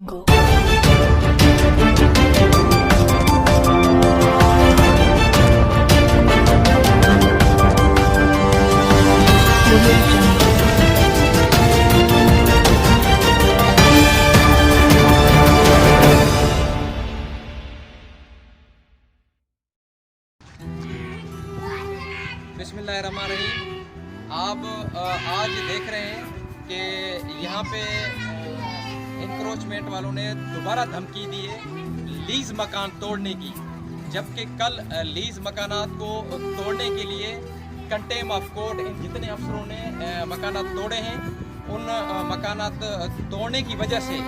Go. बिस्मिल्लाहिर्रहमानिर्रहीम। आप आज देख रहे हैं कि यहाँ पे इंक्रोचमेंट वालों ने दोबारा धमकी दी है लीज़ मकान तोड़ने की, जबकि कल लीज़ मकानात को तोड़ने के लिए कंटेम ऑफ कोर्ट इन जितने अफसरों ने मकानात तोड़े हैं उन मकानात तोड़ने की वजह से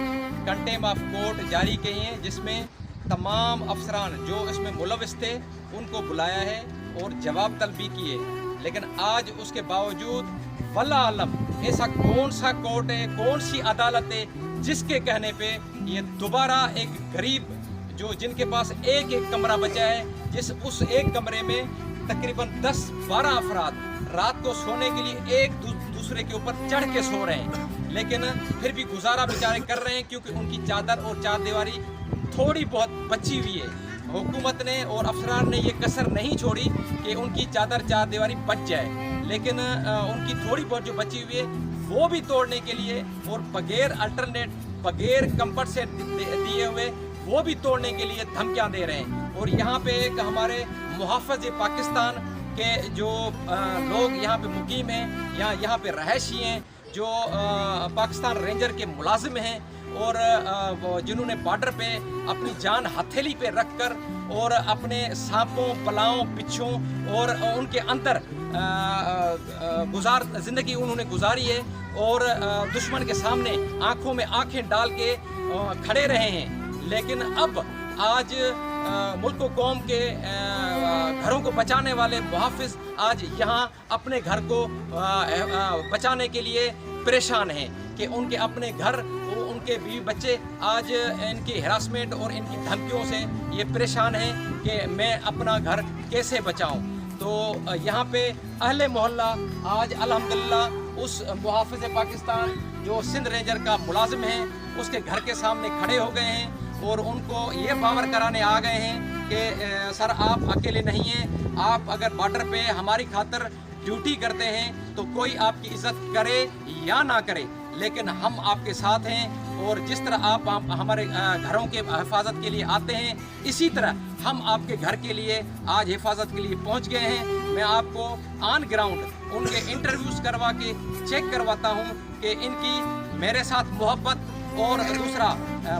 कंटेम ऑफ कोर्ट जारी किए हैं, जिसमें तमाम अफसरान जो इसमें मुलविस थे उनको बुलाया है और जवाब तलबी किए। लेकिन आज उसके बावजूद वल्लाह आलम ऐसा कौन सा कोर्ट है, कौन सी अदालत है जिसके कहने पे ये दोबारा एक गरीब जो जिनके पास एक एक कमरा बचा है, जिस उस एक कमरे में तकरीबन 10-12 अफराद रात को सोने के लिए एक दूसरे के ऊपर चढ़ के सो रहे हैं, लेकिन फिर भी गुजारा बेचारे कर रहे हैं क्योंकि उनकी चादर और चारदीवारी थोड़ी बहुत बची हुई है। हुकूमत ने और अफसरान ने ये कसर नहीं छोड़ी कि उनकी चादर चारदीवारी बच जाए, लेकिन उनकी थोड़ी बहुत जो बची हुई है वो भी तोड़ने के लिए और बगैर अल्टरनेट बगैर कंफर्ट से दिए हुए वो भी तोड़ने के लिए धमकियां दे रहे हैं। और यहाँ पे एक हमारे मुहाफ़िज़ पाकिस्तान के जो लोग यहाँ पे मुकीम हैं या यहाँ पे रहायशी हैं, जो पाकिस्तान रेंजर के मुलाजिम हैं और जिन्होंने बॉर्डर पे अपनी जान हथेली पे रख कर और अपने सांपों पलाओं बिच्छों और उनके अंदर ज़िंदगी उन्होंने गुजारी है और दुश्मन के सामने आंखों में आंखें डाल के खड़े रहे हैं। लेकिन अब आज मुल्क व कौम के घरों को बचाने वाले मुहाफ़िज़ आज यहाँ अपने घर को बचाने के लिए परेशान हैं कि उनके अपने घर उनके बीवी बच्चे आज इनकी हरासमेंट और इनकी धमकियों से ये परेशान हैं कि मैं अपना घर कैसे बचाऊं। तो यहाँ पे अहले मोहल्ला आज अल्हम्दुलिल्लाह उस मुहाफ़िज़ पाकिस्तान जो सिंध रेंजर का मुलाजिम है उसके घर के सामने खड़े हो गए हैं और उनको ये बावर कराने आ गए हैं कि सर आप अकेले नहीं हैं, आप अगर बॉर्डर पे हमारी खातिर ड्यूटी करते हैं तो कोई आपकी इज़्ज़त करे या ना करे, लेकिन हम आपके साथ हैं और जिस तरह आप हमारे घरों के हिफाजत के लिए आते हैं इसी तरह हम आपके घर के लिए आज हिफाजत के लिए पहुंच गए हैं। मैं आपको ऑन ग्राउंड उनके इंटरव्यूज़ करवा के चेक करवाता हूं कि इनकी मेरे साथ मोहब्बत और दूसरा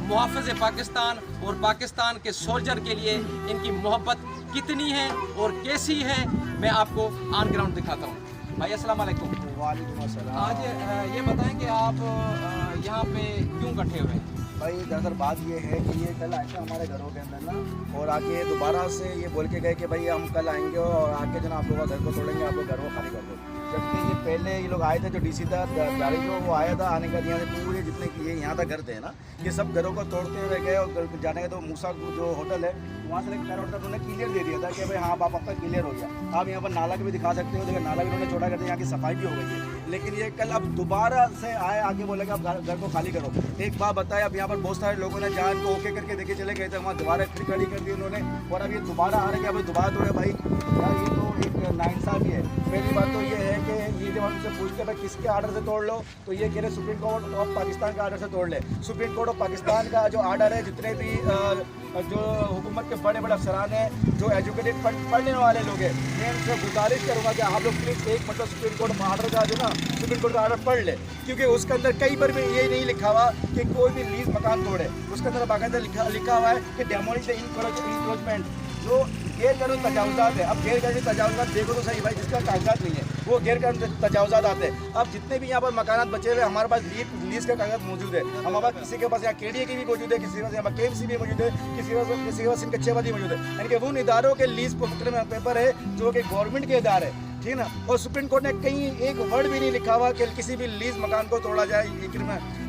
मुहाफ़िज़ पाकिस्तान और पाकिस्तान के सोल्जर के लिए इनकी मोहब्बत कितनी है और कैसी है, मैं आपको ऑन ग्राउंड दिखाता हूँ। भाई अस्सलाम वालेकुम। वालेकुम अस्सलाम। आज ये बताएं कि आप यहाँ पे क्यों इकट्ठे हुए हैं? भाई दरअसल बात ये है कि ये कल आए थे हमारे घरों के अंदर ना, और आके दोबारा से ये बोल के गए कि भाई हम कल आएंगे और आके जो ना आप लोग का घर को तोड़ेंगे, आप लोग घर को खाली कर दो। जबकि ये पहले ये लोग आए थे जो डीसी था गाड़ी जो वो आया था, आने का यहाँ से पूरे जितने ये यहाँ तक घर थे ना, ये सब घरों को तोड़ते हुए गए और जाने का तो मूसा जो होटल है वहाँ से लेकर होटल उन्होंने क्लियर दे दिया था कि भाई हाँ आप आपका क्लियर हो गया। आप यहाँ पर नाला भी दिखा सकते हो, देखिए नाला भी उन्होंने छोटा कर दिया, यहाँ की सफाई भी हो गई है। लेकिन ये कल अब दोबारा से आए आके बोले कि आप घर को खाली करो। एक बात बताए, अब यहाँ पर बहुत सारे लोगों ने जान को ओके करके देखे चले गए थे, वहाँ दोबारा खड़ी कर दी उन्होंने और अब ये दोबारा आ रहे हैं। अब दोबारा तोड़े भाई यार, ये तो एक नाइंसाफ़ी है। पहली बात तो ये है कि ये जब हम उनसे पूछते भाई किसके आर्डर से तोड़ लो, तो ये कह रहे सुप्रीम कोर्ट ऑफ पाकिस्तान का आर्डर से तोड़ ले। सुप्रीम कोर्ट ऑफ पाकिस्तान का जो आर्डर है, जितने भी जो हुकूमत के बड़े बड़े अफसरान हैं, जो एजुकेटेड पढ़ने वाले लोग हैं, मैं उनसे गुजारिश करूँगा कि आप लोग प्लीज़ एक मतलब सुप्रीम कोर्ट आर्डर का जो ना सुप्रीम कोर्ट का आर्डर पढ़ ले, क्योंकि उसके अंदर कई बार भी ये नहीं लिखा हुआ कि कोई भी लीज मकान तोड़े। उसके अंदर बाकायदा लिखा हुआ है कि डेमोलिश द इंक्रोचमेंट, जो गैर कानूनी तजावुज़ात है। अब गैर कानूनी तजावुज़ात देखो तो सही भाई, जिसका कागजात नहीं है वो गैर कानूनी तजावुज़ात आते हैं। अब जितने भी यहाँ पर मकानात बचे हुए हमारे पास लीज का कागज मौजूद है, हमारे पास किसी के पास यहाँ केडीए की भी मौजूद है, किसी के पास यहाँ पर KMC भी मौजूद है, किसी के पास इनके चेवादी मौजूद है, यानी कि उन इदारों के लीज पेपर है जो कि गवर्नमेंट के इदारे, ठीक ना। और सुप्रीम कोर्ट ने कहीं एक वर्ड भी नहीं लिखा हुआ कि किसी भी लीज मकान को तोड़ा जाए।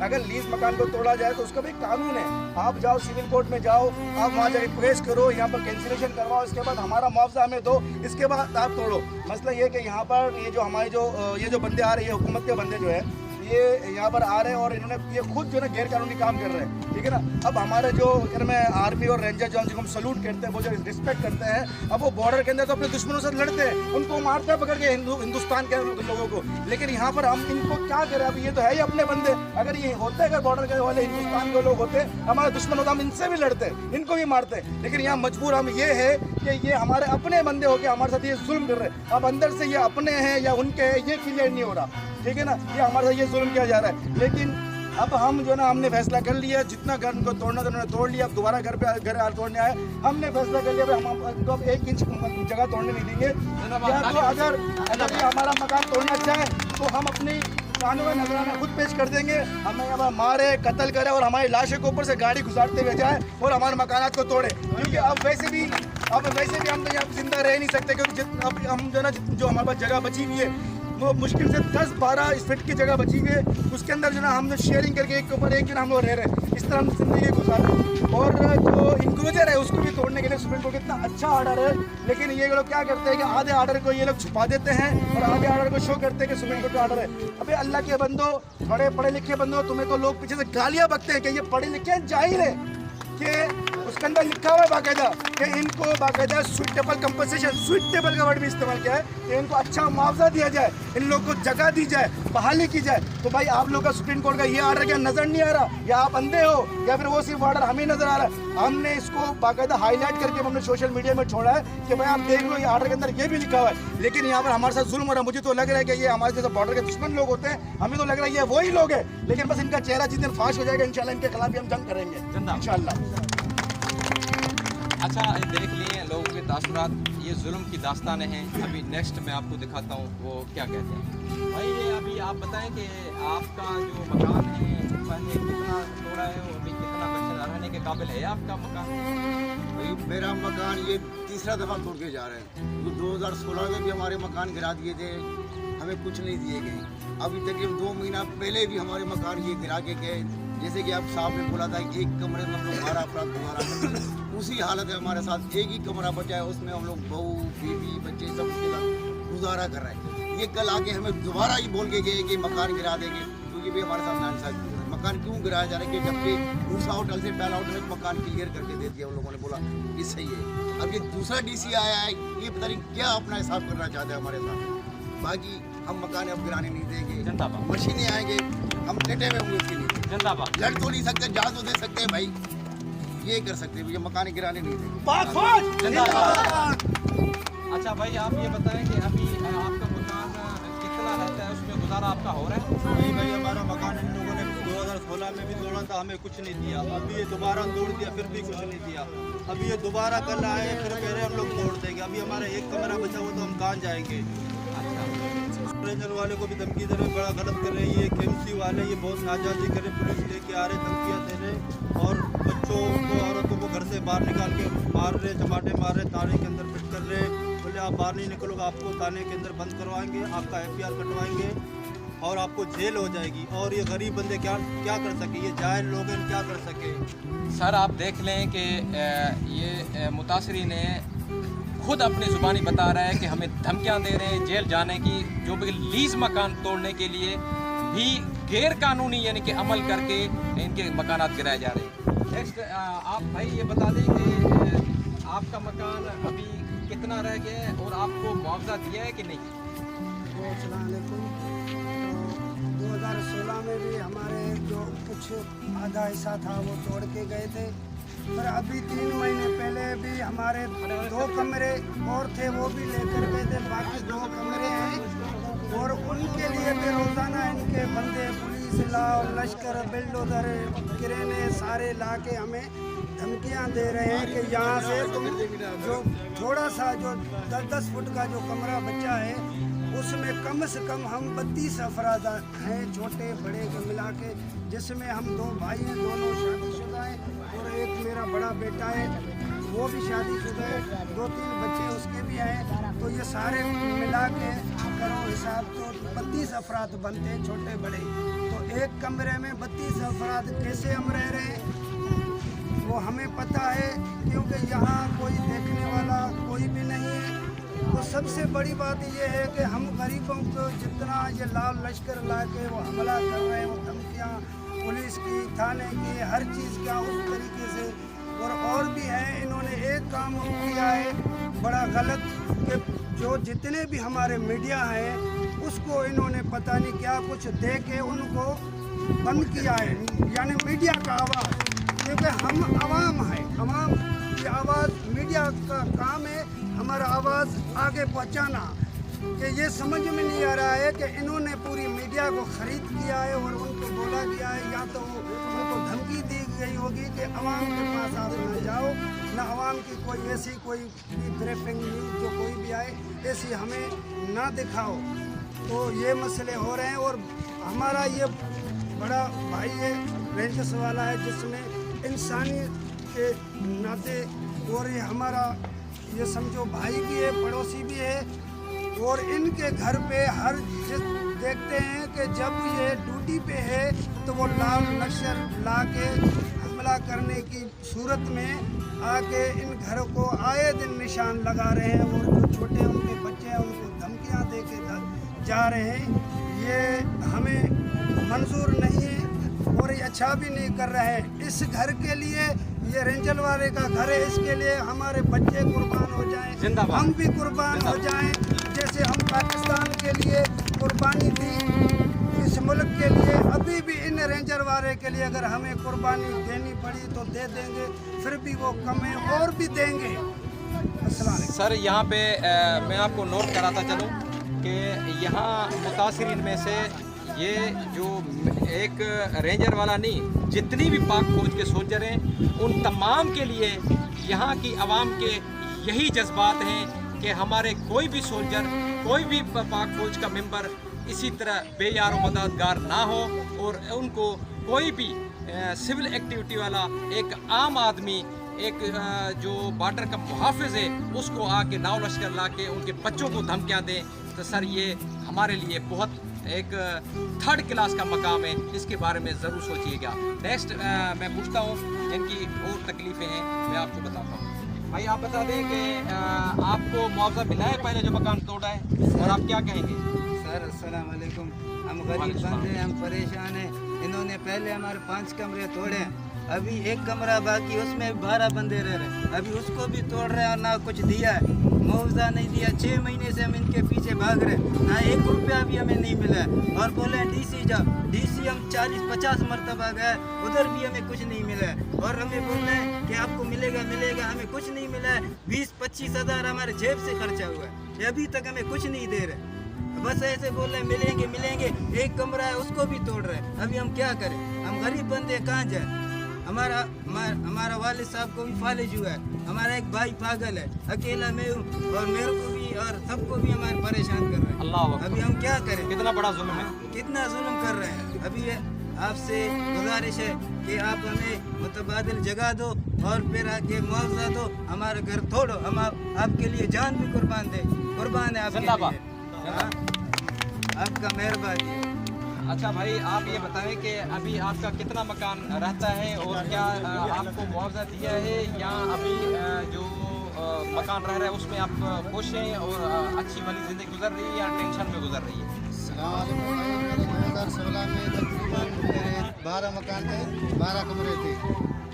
अगर लीज मकान को तोड़ा जाए तो उसका भी कानून है, आप जाओ सिविल कोर्ट में जाओ, आप वहाँ जाकर केस करो, यहाँ पर कैंसिलेशन करवाओ, इसके बाद हमारा मुआवजा हमें दो, इसके बाद आप तोड़ो। मसला ये कि यहाँ पर ये जो हमारे जो ये जो बंदे आ रहे हैं, हुकूमत के बंदे जो है, ये यहाँ पर आ रहे हैं और इन्होंने ये खुद जो है ना गैर कानूनी काम कर रहे हैं, ठीक है ना। अब हमारे जो अगर मैं आर्मी और रेंजर जवान जिनको हम सल्यूट करते हैं, वो जो रिस्पेक्ट करते हैं, अब वो बॉर्डर के अंदर तो अपने दुश्मनों से लड़ते हैं, उनको मारते हैं पकड़ के हिंदुस्तान के लोगों को। लेकिन यहाँ पर हम इनको क्या करें, अब ये तो है ही अपने बंदे, अगर ये होते अगर बॉर्डर के वाले हिंदुस्तान के लोग होते, हमारे दुश्मन होते, हम इनसे भी लड़ते, इनको भी मारते। लेकिन यहाँ मजबूर हम ये है कि ये हमारे अपने बंदे होके हमारे साथ ये जुल्म कर रहे हैं। अब अंदर से ये अपने हैं या उनके हैं ये क्लियर नहीं हो रहा, ठीक है ना। ये हमारे साथ ये जुल्म किया जा रहा है। लेकिन अब हम जो है ना हमने फैसला कर लिया, जितना घर उनको तोड़ना था उन्होंने तोड़ लिया। अब दोबारा घर तोड़ने आए, हमने फैसला कर लिया हम आपको अब 1 इंच जगह तोड़ने नहीं देंगे। या तो अगर ये हमारा मकान तोड़ना चाहे तो हम अपनी कानून नजराना खुद पेश कर देंगे। हमें अब मारे, कत्ल करे और हमारी लाशों के ऊपर से गाड़ी घुसाड़ते हुए जाए और हमारे मकानात को तोड़े, क्योंकि अब वैसे भी हम तो यहाँ जिंदा रह नहीं सकते, क्योंकि अब हम जो है ना जो हमारे पास जगह बची हुई है वो मुश्किल से 10-12 फीट की जगह बची हुई है, उसके अंदर जो ना हम लोग शेयरिंग करके एक के ऊपर एक दिन हम लोग रह रहे हैं। इस तरह हम जिंदगी गुजार रहे हैं। और जो इंक्रोचर है उसको भी तोड़ने के लिए सुप्रीम कोर्ट कितना अच्छा आर्डर है, लेकिन ये लोग क्या करते हैं कि आधे आर्डर को ये लोग छुपा देते हैं और आधे आर्डर को शो करते हैं कि सुप्रीम कोर्ट का आर्डर है। अबे अल्लाह के बंदो, बड़े पढ़े लिखे बंदो, तुम्हें तो लोग पीछे से गालियां बकते हैं कि ये पढ़े लिखे जाहिल है, कि उसके अंदर लिखा हुआ है बाकायदा कि इनको बाकायदा सुइटेबल कंपनसेशन, सुइटेबल का वर्ड भी इस्तेमाल किया है कि इनको अच्छा मुआवजा दिया जाए, इन लोगों को जगह दी जाए, बहाली की जाए। तो भाई आप लोग का सुप्रीम कोर्ट का ये आर्डर क्या नजर नहीं आ रहा, या आप अंधे हो, या फिर वो सिर्फ आर्डर हमें नजर आ रहा है? हमने इसको बाकायदा हाईलाइट करके हमने सोशल मीडिया में छोड़ा है कि भाई आप देख लो ये आर्डर के अंदर ये भी लिखा हुआ है। लेकिन यहाँ पर हमारे साथ जुल्म हो रहा है। मुझे तो लग रहा है कि ये हमारे जैसे बॉर्डर के दुश्मन लोग होते हैं, हमें तो लग रहा है ये वही लोग हैं, लेकिन बस इनका चेहरा जिस दिन फाश हो जाएगा इंशाल्लाह इनके खिलाफ भी हम जंग करेंगे इंशाल्लाह। अच्छा, देख लिए लोगों के तासुरात, ये जुल्म की दास्तानें हैं। अभी नेक्स्ट मैं आपको दिखाता हूँ वो क्या कहते हैं। भाई ये अभी आप बताएं कि आपका जो मकान है पहले कितना तोड़ा है और अभी कितना बचा रहने के काबिल है आपका मकान? भाई मेरा मकान ये तीसरा दफ़ा तोड़ के जा रहे हैं। तो 2016 में भी हमारे मकान गिरा दिए थे, हमें कुछ नहीं दिए गए। अभी तकरीबन 2 महीना पहले भी हमारे मकान ये गिरा के गए। जैसे कि आप साहब ने बोला था कि एक कमरे में हम लोग 12 अफराद दोबारा, उसी हालत है हमारे साथ। एक ही कमरा बचा है, उसमें हम लोग बहू बीवी बच्चे सब के साथ गुजारा कर रहे हैं। ये कल आके हमें दोबारा ही बोल के गए कि मकान गिरा देंगे, क्योंकि भी हमारे साथ नाइंसाफी है। मकान क्यों गिराया जा रहा है कि जबकि दूसरा होटल से पहला होटल में मकान क्लियर करके दे दिया, उन लोगों ने बोला ये सही है। अब ये दूसरा डीसी आया है, ये पता नहीं क्या अपना हिसाब करना चाहते हैं हमारे साथ। बाकी हम मकान अब गिराने नहीं देंगे, मशीनें आएंगे, हम लेटे हुए होंगे उसके नीचे। लड़ तो नहीं सकते, जा तो दे सकते हैं भाई, ये कर सकते हैं, ये मकान गिराने नहीं देंगे। अच्छा भाई आप ये बताएं कि अभी आपका मकान कितना रहता है, उसमें गुजारा आपका हो रहा है? नहीं भाई, हमारा मकान इन लोगों ने 2016 में भी तोड़ा था, हमें कुछ नहीं दिया। अभी ये दोबारा तोड़ दिया, फिर भी कुछ नहीं दिया। अभी ये दोबारा कल आए, फिर कह रहे हम लोग तोड़ देंगे। अभी हमारा एक कमरा बचा हुआ तो हम कहाँ जाएंगे? रेंजर वाले को भी धमकी दे रहे, बड़ा गलत कर रहे हैं। ये KMC वाले ये बहुत नाजायजी कर रहे, पुलिस लेके आ रहे, धमकियाँ दे रहे और बच्चों को औरतों को घर से बाहर निकाल के मार रहे, चमाटे मार रहे, ताने के अंदर फिट कर रहे। बोले आप बाहर नहीं निकलोगे, आपको ताने के अंदर बंद करवाएंगे, आपका FIR कटवाएंगे और आपको जेल हो जाएगी। और ये गरीब बंदे क्या कर सके, ये जाहिल लोग हैं, क्या कर सके? सर आप देख लें कि ये मुतासरी ने खुद अपनी ज़ुबानी बता रहा है कि हमें धमकियां दे रहे हैं जेल जाने की, जो भी लीज़ मकान तोड़ने के लिए भी गैर कानूनी यानी कि अमल करके इनके मकानात गिराए जा रहे हैं। नेक्स्ट आप भाई ये बता दें कि आपका मकान अभी कितना रह गया है और आपको मुआवजा दिया है कि नहीं? तो 2016 में भी हमारे जो कुछ आधा हिस्सा था वो तोड़ के गए थे, पर अभी 3 महीने पहले भी हमारे 2 कमरे और थे वो भी लेकर गए थे। बाकी 2 कमरे हैं और उनके लिए भी रोज़ाना इनके बंदे पुलिस ला और लश्कर बिल्डोजर क्रेने सारे ला के हमें धमकियां दे रहे हैं कि यहाँ से तुम जो थोड़ा सा जो 10-10 फुट का जो कमरा बचा है उसमें कम से कम हम 32 अफराद हैं, छोटे बड़े को मिला के, जिसमें हम 2 भाई हैं, दोनों शादीशुदा हैं और एक मेरा बड़ा बेटा है वो भी शादीशुदा है, 2-3 बच्चे उसके भी हैं। तो ये सारे मिला के करो हिसाब तो 32 अफराद बनते हैं, छोटे बड़े। तो एक कमरे में 32 अफराद कैसे हम रह रहे हैं वो हमें पता है, क्योंकि यहाँ कोई देखने वाला कोई भी नहीं है तो सबसे बड़ी बात ये है कि हम गरीबों को जितना ये लाल लश्कर ला के वो हमला कर रहे हैं, वो धमकियाँ पुलिस की, थाने की, हर चीज़ का उस तरीके से, और भी है। इन्होंने एक काम किया है बड़ा गलत कि जो जितने भी हमारे मीडिया हैं उसको इन्होंने पता नहीं क्या कुछ दे के उनको बंद किया है, यानी मीडिया का आवाज़, क्योंकि हम आवाम हैं, आवाम की आवाज़, मीडिया का काम है हमारा आवाज़ आगे पहुंचाना। कि ये समझ में नहीं आ रहा है कि इन्होंने पूरी मीडिया को ख़रीद किया है और उनको बोला गया है, या तो उनको धमकी दी गई होगी कि अवाम के पास आप न जाओ, न अवाम की कोई ऐसी कोई ब्रेकिंग न्यूज़ जो कोई भी आए ऐसी हमें ना दिखाओ। तो ये मसले हो रहे हैं। और हमारा ये बड़ा भाई है रेंजर्स वाला है, जिसमें इंसानियत के नाते, और ये हमारा ये समझो भाई भी है, पड़ोसी भी है। और इनके घर पे हर चीज़ देखते हैं कि जब ये ड्यूटी पे है तो वो लाल नक्शर ला के हमला करने की सूरत में आके इन घरों को आए दिन निशान लगा रहे हैं, और जो छोटे उनके बच्चे हैं उनको धमकियां दे के जा रहे हैं। ये हमें मंजूर नहीं है और ये अच्छा भी नहीं कर रहे हैं। इस घर के लिए, ये रेंजल वाले का घर है, इसके लिए हमारे बच्चे कुर्बान हो जाएं, हम भी कुर्बान हो जाएं, जैसे हम पाकिस्तान के लिए कुर्बानी दी इस मुल्क के लिए। अभी भी इन रेंजर वाले के लिए अगर हमें कुर्बानी देनी पड़ी तो दे देंगे, फिर भी वो कम है और भी देंगे। अस्सलाम वालेकुम। सर यहाँ पे मैं आपको नोट कराता चलूँ कि यहाँ मुतासिरीन में से ये जो एक रेंजर वाला नहीं, जितनी भी पाक फौज के सोल्जर हैं उन तमाम के लिए यहाँ की आवाम के यही जज्बात हैं कि हमारे कोई भी सोल्जर, कोई भी पाक फौज का मेंबर इसी तरह बेयार व मददगार ना हो, और उनको कोई भी सिविल एक्टिविटी वाला एक आम आदमी, एक जो बॉर्डर का मुहाफिज है, उसको आके नाव लश्कर ला के उनके बच्चों को धमकियाँ दें, तो सर ये हमारे लिए बहुत एक थर्ड क्लास का मकाम है। इसके बारे में ज़रूर सोचिएगा। नेक्स्ट मैं पूछता हूँ जिनकी और तकलीफ़ें हैं, मैं आपको बताता हूँ। भाई आप बता दें कि आपको मुआवजा मिला है पहले जो मकान तोड़ा है, और आप क्या कहेंगे? सर अस्सलाम वालेकुम। हम गरीब बंदे हैं, हम परेशान हैं। इन्होंने पहले हमारे 5 कमरे तोड़े हैं, अभी 1 कमरा बाकी, उसमें 12 बंदे रह रहे हैं, अभी उसको भी तोड़ रहे हैं और ना कुछ दिया है, मुआवजा नहीं दिया। 6 महीने से हम इनके पीछे भाग रहे हैं, ना 1 रुपया भी हमें नहीं मिला है। और बोले डीसी जाओ, डीसी हम 40-50 मरतबा गए, उधर भी हमें कुछ नहीं मिला है। और हमें बोल रहे हैं कि आपको मिलेगा मिलेगा, हमें कुछ नहीं मिला है। 20-25 हज़ार हमारे जेब से खर्चा हुआ है, ये अभी तक हमें कुछ नहीं दे रहे, बस ऐसे बोल रहे हैं मिलेंगे मिलेंगे। 1 कमरा है उसको भी तोड़ रहे हैं, अभी हम क्या करें? हम गरीब बंदे कहाँ जाए? हमारा वालिद साहब को भी फालिज हुआ है, हमारा एक भाई पागल है, अकेला मैं हूँ, और मेरे को भी और सबको भी हमारे परेशान कर रहे हैं। अल्लाह, अभी हम क्या करें? कितना बड़ा जुल्म है, कितना जुल्म कर रहे हैं। अभी आपसे गुजारिश है कि आप हमें मुतबादिल जगह दो और फिर आके मुआवजा दो, हमारा घर तोड़ो, हम आपके लिए जान भी कुर्बान दे, कुर्बान है आपके लिए। हाँ, आपका मेहरबानी है। अच्छा भाई आप ये बताएं कि अभी आपका कितना मकान रहता है, और क्या आपको मुआवजा दिया है, या अभी जो मकान रह रहा है उसमें आप खुश हैं और अच्छी वाली ज़िंदगी गुजर रही है या टेंशन में गुजर रही है? 2016 में तकरीबन मेरे 12 मकान थे, 12 कमरे थे।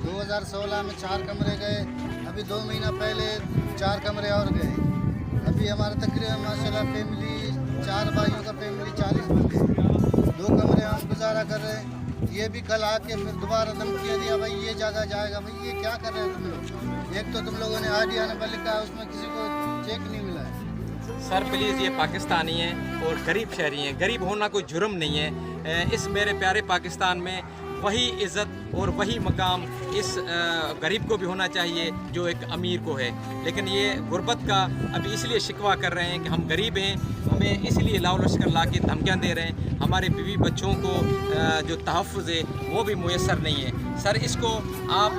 2016 में 4 कमरे गए, अभी 2 महीना पहले 4 कमरे और गए। अभी हमारा तकरीबन माशाल्लाह फैमिली, 4 भाइयों का फैमिली 40 बंदे, 2 कमरे हम गुजारा कर रहे हैं। ये भी कल आके फिर दोबारा धमकियाँ दिया, भाई ये जगह जाएगा। भाई ये क्या कर रहे हो तुम लोग? एक तो तुम लोगों ने आईडी आने पर लिखा है, उसमें किसी को चेक नहीं मिला है। सर प्लीज़, ये पाकिस्तानी हैं और गरीब शहरी हैं, गरीब होना कोई जुर्म नहीं है। इस मेरे प्यारे पाकिस्तान में वही इज़्ज़त और वही मकाम इस गरीब को भी होना चाहिए जो एक अमीर को है। लेकिन ये गुर्बत का अभी इसलिए शिकवा कर रहे हैं कि हम गरीब हैं, हमें इसलिए लाव लश्कर ला के धमकियाँ दे रहे हैं, हमारे बीवी बच्चों को जो तहफ़्फ़ुज़ है वो भी मुयस्सर नहीं है। सर इसको आप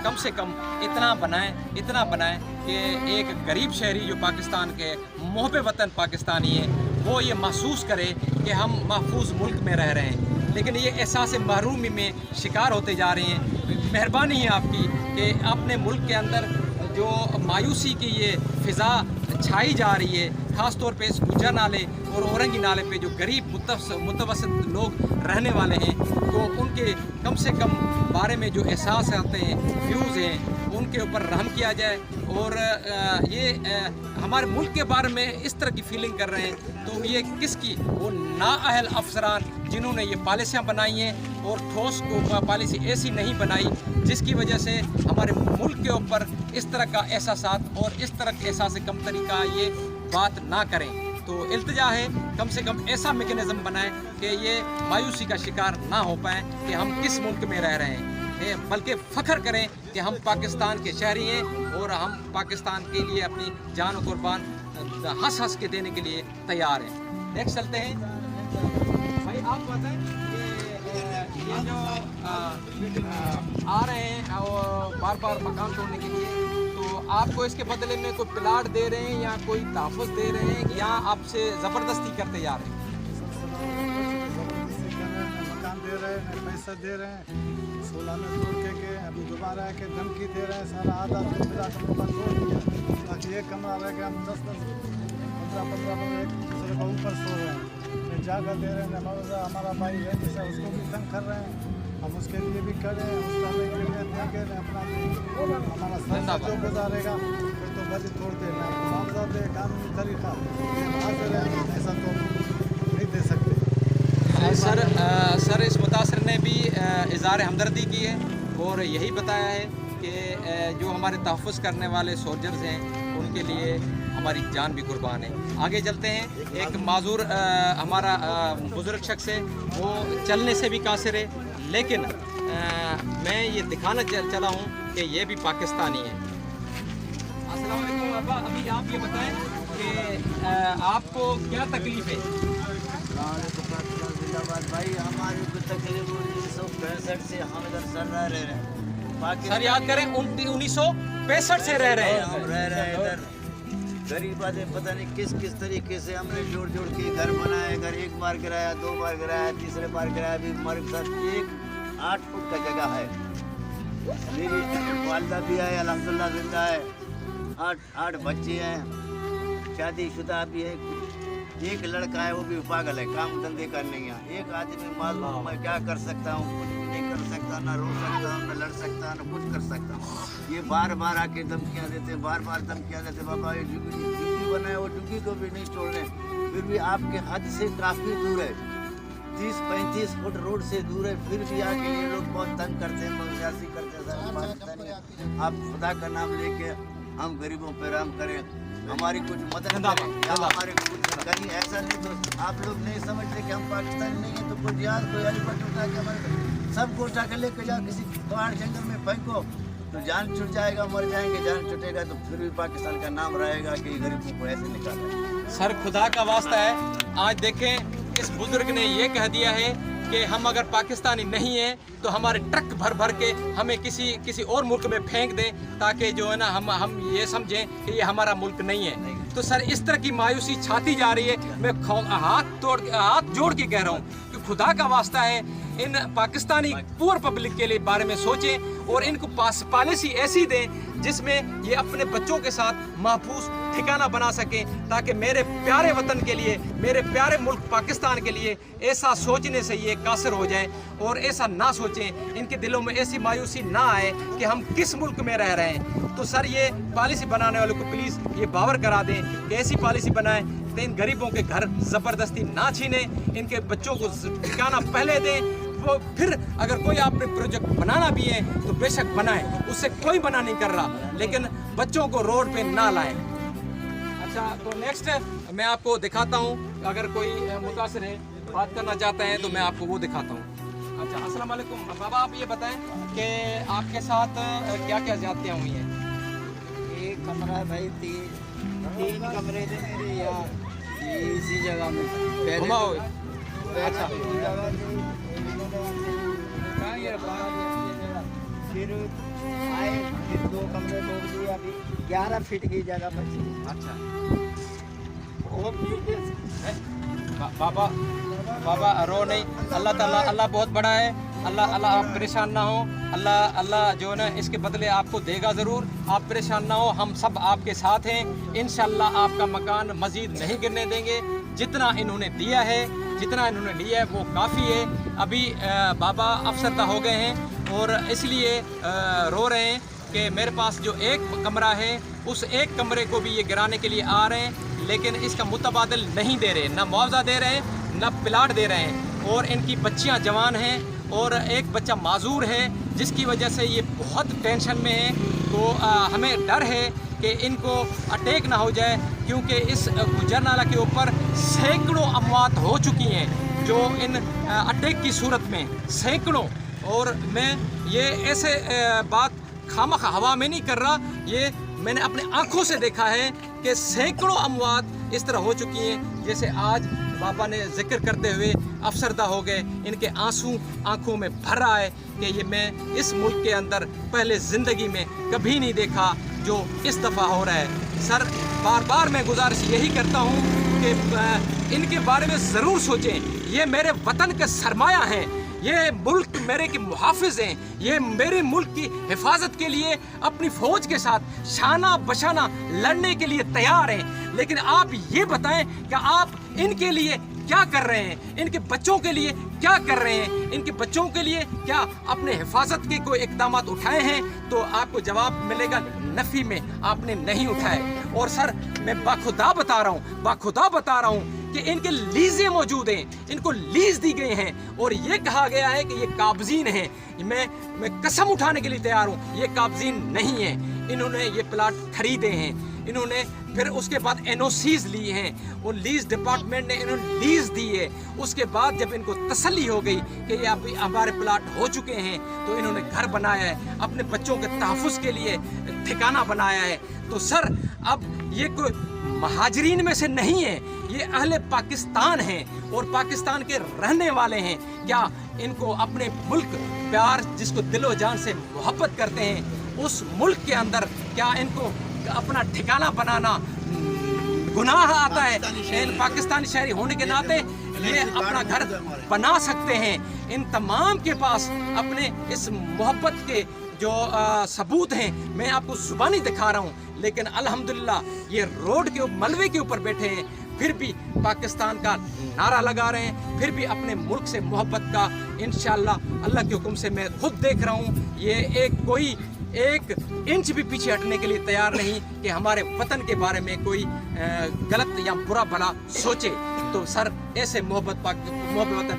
कम से कम इतना बनाएं कि एक गरीब शहरी जो पाकिस्तान के मुहब्बे वतन पाकिस्तानी है वो ये महसूस करे कि हम महफूज मुल्क में रह रहे हैं, लेकिन ये एहसास महरूमी में शिकार होते जा रहे हैं। मेहरबानी है आपकी कि अपने मुल्क के अंदर जो मायूसी की ये फ़िज़ा छाई जा रही है, ख़ास तौर पे इस गुज्जर नाले और औरंगी नाले पे जो गरीब मुतवसत लोग रहने वाले हैं, तो उनके कम से कम बारे में जो एहसास आते हैं, व्यूज़ हैं, उनके ऊपर रहम किया जाए। और हमारे मुल्क के बारे में इस तरह की फीलिंग कर रहे हैं, तो ये किसकी, वो नाअहल अफसरान जिन्होंने ये पॉलिसियाँ बनाई हैं और ठोस पॉलिसी ऐसी नहीं बनाई जिसकी वजह से हमारे मुल्क के ऊपर इस तरह का एहसासात और इस तरह के एहसास कमतरी का ये बात ना करें। तो इल्तिजा है कम से कम ऐसा मैकेनिज़्म बनाएं कि ये मायूसी का शिकार ना हो पाएँ कि हम किस मुल्क में रह रहे हैं, बल्कि फ़ख्र करें कि हम पाकिस्तान के शहरी हैं और हम पाकिस्तान के लिए अपनी जान कुर्बान हंस हंस के देने के लिए तैयार हैं। नेक्स्ट चलते हैं भाई, आप बताएं कि ये जो आ रहे हैं और बार बार मकान तोड़ने के लिए, तो आपको इसके बदले में कोई प्लाट दे रहे हैं या कोई तहफ़्फ़ुज़ दे रहे हैं या आपसे ज़बरदस्ती करते जा रहे हैं? मकान दे रहे हैं, पैसा दे रहे हैं, 16 में तोड़ के गए, अभी दोबारा आके धमकी दे रहे हैं, सारा आधा मिला कर ऊपर तोड़ दिया, बाकी एक कमरा रह गया, हम 10-10, 15-15 एक दूसरे को ऊपर सो रहे हैं, जाकर दे रहे हैं, हमारा भाई है जैसा उसको भी तंग कर रहे हैं, हम उसके लिए भी कर रहे हैं, उसका देंगे अपना हमारा संसार जो गुजारेगा फिर तो बजे तोड़ देना मुआवजा कानूनी तरीका ऐसा तो नहीं दे सकते। सर इस मुतासर ने भी इज़हार हमदर्दी की है और यही बताया है कि जो हमारे तहफ़्फ़ुज़ करने वाले सोल्जर्स हैं उनके लिए हमारी जान भी कुर्बान है। आगे चलते हैं, एक माजूर हमारा बुज़ुर्ग शख्स है, वो चलने से भी कासिर है, लेकिन मैं ये दिखाना चला हूँ कि ये भी पाकिस्तानी है। अस्सलाम वालेकुम बाबा, अभी आप ये बताएं कि आपको क्या तकलीफ़ है? भाई हमारी को तकलीफ 1965 से हम इधर सर रह रहे हैं। सर याद करें 1965 से रह रहे हैं हम रह रहे हैं इधर। गरीब आदमी पता नहीं किस किस तरीके से हमने जोड़ जोड़ के घर बनाए। घर एक बार गिराया, 2 बार गिराया, तीसरे बार गिराया। अभी हमारे साथ एक 8 फुट का जगह है। मेरी वालदा भी है, अल्हम्दुलिल्लाह जिंदा है। 8 बच्चे हैं, शादीशुदा भी है। एक लड़का है, वो भी पागल है, काम धंधे का नहीं है। एक आदमी मालूम मैं क्या कर सकता हूँ, कुछ भी नहीं कर सकता, ना रो सकता हूँ, ना लड़ सकता हूँ, ना कुछ कर सकता हूँ। ये बार बार आके धमकियाँ देते हैं, बार बार धमकियाँ देते हैं। बाबा ये ड्यूटी बनाए, वो ड्यूटी को भी नहीं छोड़ने, फिर भी आपके हद से काफ़ी दूर है, 30-35 फुट रोड से दूर है, फिर भी आके ये लोग बहुत तंग करते हैं, बदमाशी करते हैं। सर पाकिस्तानी, आप खुदा का नाम लेके हम गरीबों पर रहम करें, हमारी कुछ मदद करें, या हमारे कुछ कहीं ऐसा नहीं तो आप लोग नहीं समझते कि हम पाकिस्तानी नहीं हैं, तो कोई याद कोई एलिफेंट उठा के हमारे सबको उठा के लेके जाओ, किसी पहाड़ जंगल में फेंको तो जान छूट जाएगा, मर जाएंगे। जान छूटेगा तो फिर भी पाकिस्तान का नाम रहेगा कि गरीबों को ऐसे निकाला। सर खुदा का वास्ता है, आज देखें इस बुजुर्ग ने ये कह दिया है कि हम अगर पाकिस्तानी नहीं हैं तो हमारे ट्रक भर भर के हमें किसी और मुल्क में फेंक दें, ताकि जो है ना हम ये समझें कि ये हमारा मुल्क नहीं है। तो सर इस तरह की मायूसी छाती जा रही है। मैं हाथ जोड़ के कह रहा हूँ कि खुदा का वास्ता है, इन पाकिस्तानी पुअर पब्लिक के लिए बारे में सोचें और इनको पॉलिसी ऐसी दें जिसमें ये अपने बच्चों के साथ महफूज ठिकाना बना सकें, ताकि मेरे प्यारे वतन के लिए, मेरे प्यारे मुल्क पाकिस्तान के लिए ऐसा सोचने से ये कासिर हो जाएं और ऐसा ना सोचें, इनके दिलों में ऐसी मायूसी ना आए कि हम किस मुल्क में रह रहे हैं। तो सर ये पॉलिसी बनाने वालों को प्लीज़ ये बावर करा दें कि ऐसी पॉलिसी बनाएं तो इन गरीबों के घर ज़बरदस्ती ना छीनें, इनके बच्चों को ठिकाना पहले दें। वो फिर अगर कोई आपने प्रोजेक्ट बनाना भी है तो बेशक बनाएं, उससे कोई मना नहीं कर रहा, लेकिन बच्चों को रोड पे ना लाएं। अच्छा, तो नेक्स्ट मैं आपको दिखाता हूँ, अगर कोई मुतासिर है बात करना चाहता है तो मैं आपको वो दिखाता हूँ। अच्छा, अस्सलाम वालेकुम बाबा, आप ये बताएं कि आपके साथ क्या क्या ज़्यादतियाँ हुई हैं? एक कमरा भाई, 3 कमरे थे मेरे यहाँ इसी जगह में। घुमाओ। अच्छा, फिर आए, फिर 2 कमरे तोड़ दिए, अभी 11 फीट की जगह बची। अच्छा, बाबा रो नहीं, अल्लाह ताला, अल्लाह बहुत बड़ा है, अल्लाह आप परेशान ना हो, अल्लाह जो है ना इसके बदले आपको देगा ज़रूर। आप परेशान ना हो, हम सब आपके साथ हैं। इंशाल्लाह आपका मकान मज़ीद नहीं गिरने देंगे। जितना इन्होंने दिया है, जितना इन्होंने लिया है वो काफ़ी है। अभी बाबा अफसरदा हो गए हैं और इसलिए रो रहे हैं कि मेरे पास जो एक कमरा है उस एक कमरे को भी ये गिराने के लिए आ रहे हैं, लेकिन इसका मुतबादल नहीं दे रहे, ना मुआवजा दे रहे हैं, ना प्लाट दे रहे हैं। और इनकी बच्चियां जवान हैं और एक बच्चा माजूर है, जिसकी वजह से ये बहुत टेंशन में है। तो हमें डर है कि इनको अटैक ना हो जाए, क्योंकि इस गुजर नाला के ऊपर सैकड़ों अमवात हो चुकी हैं जो इन अटैक की सूरत में, सैकड़ों। और मैं ये ऐसे बात खामखा हवा में नहीं कर रहा, ये मैंने अपने आंखों से देखा है कि सैकड़ों अमवात इस तरह हो चुकी हैं। जैसे आज बाबा ने जिक्र करते हुए अफसरदा हो गए, इनके आंसू आंखों में भर रहा है कि ये मैं इस मुल्क के अंदर पहले ज़िंदगी में कभी नहीं देखा जो इस दफ़ा हो रहा है। सर बार बार मैं गुजारिश यही करता हूँ कि इनके बारे में ज़रूर सोचें। ये मेरे वतन का सरमाया हैं, ये मुल्क मेरे के मुहाफिज हैं, ये मेरे मुल्क की हिफाजत के लिए अपनी फ़ौज के साथ शाना बशाना लड़ने के लिए तैयार हैं। लेकिन आप ये बताएं कि आप इनके लिए क्या कर रहे हैं, इनके बच्चों के लिए क्या कर रहे हैं, इनके बच्चों के लिए क्या अपने हिफाजत के कोई इक़दाम उठाए हैं? तो आपको जवाब मिलेगा नफ़ी में आपने नहीं उठाए। और सर मैं बाखुदा बता रहा हूँ कि इनके लीज़ें मौजूद हैं, इनको लीज़ दी गई हैं और ये कहा गया है कि ये काबज़ीन हैं। मैं कसम उठाने के लिए तैयार हूँ, ये काबज़ीन नहीं है। इन्होंने ये प्लाट खरीदे हैं, इन्होंने फिर उसके बाद एनओसीज ली हैं, वो लीज़ डिपार्टमेंट ने इन्होंने लीज़ दी है। उसके बाद जब इनको तसल्ली हो गई कि ये अभी हमारे प्लाट हो चुके हैं, तो इन्होंने घर बनाया है, अपने बच्चों के तहफ़्फ़ुज़ के लिए ठिकाना बनाया है। तो सर अब ये कोई महाजरीन में से नहीं है, ये अहले पाकिस्तान हैं और पाकिस्तान के रहने वाले हैं। क्या इनको अपने मुल्क प्यार, जिसको दिलो जान से मोहब्बत करते हैं, उस मुल्क के अंदर क्या इनको अपना ठिकाना बनाना गुनाह आता है? इन पाकिस्तानी शहरी होने के नाते ये अपना घर बना सकते हैं। इन तमाम के पास अपने इस मोहब्बत के जो सबूत हैं मैं आपको ज़ुबानी दिखा रहा हूँ। लेकिन अल्हम्दुलिल्लाह ये रोड के मलबे के ऊपर बैठे हैं, फिर भी पाकिस्तान का नारा लगा रहे हैं, फिर भी अपने मुल्क से मोहब्बत का इंशाअल्लाह अल्लाह के हुक्म से मैं खुद देख रहा हूँ। ये कोई एक इंच भी पीछे हटने के लिए तैयार नहीं कि हमारे वतन के बारे में कोई गलत या बुरा भला सोचे। तो सर ऐसे मोहब्बत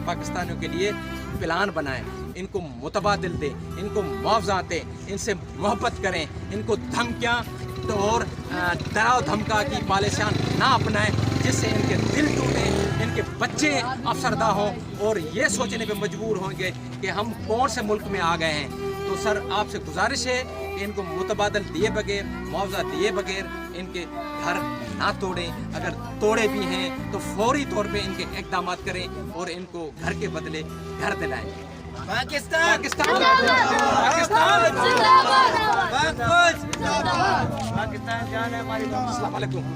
पाकिस्तानियों के लिए प्लान बनाएं, इनको मुतबादिल दें, इनको मुआवजा दें, इनसे मोहब्बत करें, इनको धमकियाँ तो और डराव धमका की पॉलिसियाँ ना अपनाएं जिससे इनके दिल टूटे, इनके बच्चे अफसरदा हों और ये सोचने पे मजबूर होंगे कि हम कौन से मुल्क में आ गए हैं। तो सर आपसे गुजारिश है कि इनको मुतबादल दिए बगैर, मुआवजा दिए बगैर इनके घर ना तोड़ें। अगर तोड़े भी हैं तो फौरी तौर पे इनके इक़दाम करें और इनको घर के बदले घर दिलाएं। पाकिस्तान पाकिस्तान पाकिस्तान पाकिस्तान जान है हमारी। अस्सलाम वालेकुम।